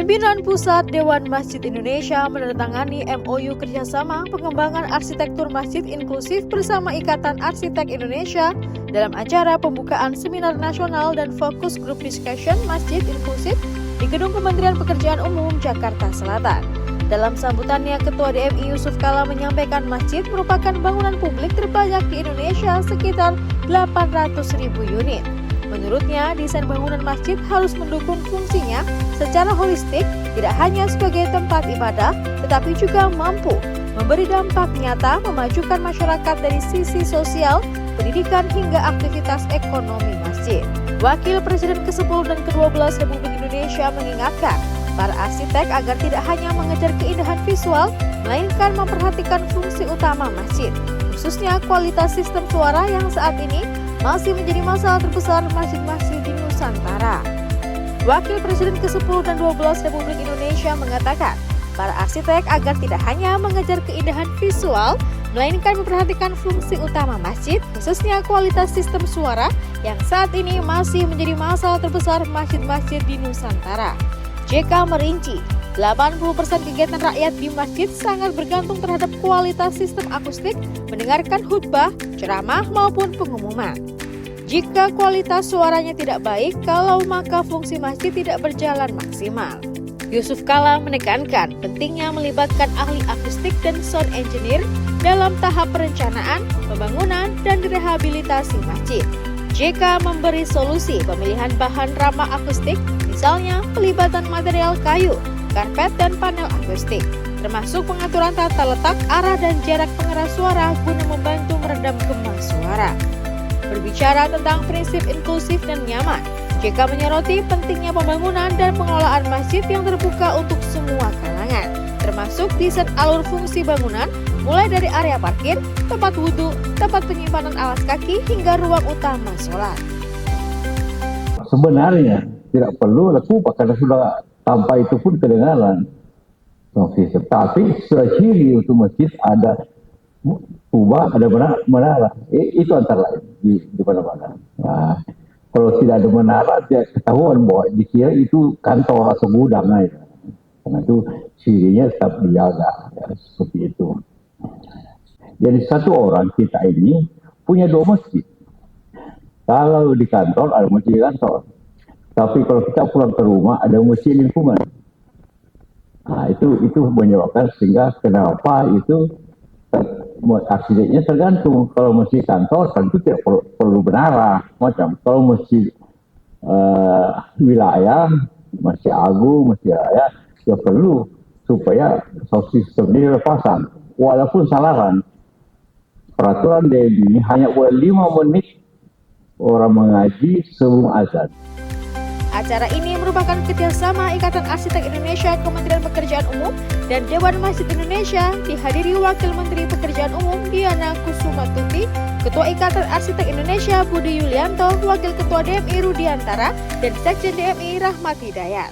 Pimpinan Pusat Dewan Masjid Indonesia menandatangani MOU kerjasama pengembangan arsitektur masjid inklusif bersama Ikatan Arsitek Indonesia dalam acara pembukaan Seminar Nasional dan Fokus Group Discussion Masjid Inklusif di Gedung Kementerian Pekerjaan Umum Jakarta Selatan. Dalam sambutannya, Ketua DMI Yusuf Kala menyampaikan masjid merupakan bangunan publik terbanyak di Indonesia sekitar 800.000 unit. Menurutnya, desain bangunan masjid harus mendukung fungsinya secara holistik, tidak hanya sebagai tempat ibadah, tetapi juga mampu memberi dampak nyata memajukan masyarakat dari sisi sosial, pendidikan, hingga aktivitas ekonomi masjid. Wakil Presiden ke-10 dan ke-12 Republik Indonesia mengingatkan para arsitek agar tidak hanya mengejar keindahan visual, melainkan memperhatikan fungsi utama masjid, khususnya kualitas sistem suara yang saat ini masih menjadi masalah terbesar masjid-masjid di Nusantara. Wakil Presiden ke-10 dan 12 Republik Indonesia mengatakan, para arsitek agar tidak hanya mengejar keindahan visual, melainkan memperhatikan fungsi utama masjid, khususnya kualitas sistem suara yang saat ini masih menjadi masalah terbesar masjid-masjid di Nusantara. JK merinci, 80% kegiatan rakyat di masjid sangat bergantung terhadap kualitas sistem akustik, mendengarkan khutbah, ceramah, maupun pengumuman. Jika kualitas suaranya tidak baik, maka fungsi masjid tidak berjalan maksimal. Yusuf Kala menekankan pentingnya melibatkan ahli akustik dan sound engineer dalam tahap perencanaan, pembangunan, dan rehabilitasi masjid. JK memberi solusi pemilihan bahan ramah akustik, misalnya pelibatan material kayu, karpet, dan panel akustik, termasuk pengaturan tata letak, arah, dan jarak pengeras suara guna membantu meredam gema suara. Berbicara tentang prinsip inklusif dan nyaman, JK menyoroti pentingnya pembangunan dan pengelolaan masjid yang terbuka untuk semua kalangan, termasuk desain alur fungsi bangunan, mulai dari area parkir, tempat wudhu, tempat penyimpanan alas kaki, hingga ruang utama sholat. Sebenarnya tidak perlu kubah karena sudah tanpa itu pun kedengaran. Tapi sudah ciri untuk masjid ada kubah, ada menara. Itu antara lain di mana-mana. Nah, kalau tidak ada menara, dia ketahuan bahwa dikira itu kantor atau gudang aja. Karena itu cirinya tetap dijaga, ya, seperti itu. Jadi satu orang kita ini punya 2 masjid. Kalau di kantor ada masjid di kantor. Tapi kalau kita pulang ke rumah ada masjid lingkungan. Nah, itu menyebabkan sehingga kenapa itu arsiteknya tergantung. Kalau masjid kantor tentu tidak perlu menara macam. Kalau masjid wilayah, masjid agung, masjid raya, ya perlu supaya sound system ini terpasang. Walaupun salaran, peraturan DMI hanya boleh 5 menit orang mengaji sebelum azan. Acara ini merupakan kerjasama Ikatan Arsitek Indonesia, Kementerian Pekerjaan Umum, dan Dewan Masjid Indonesia, dihadiri Wakil Menteri Pekerjaan Umum Diana Kusumatuti, Ketua Ikatan Arsitek Indonesia Budi Yulianto, Wakil Ketua DMI Rudiantara, dan Sekjen DMI Rahmat Hidayat.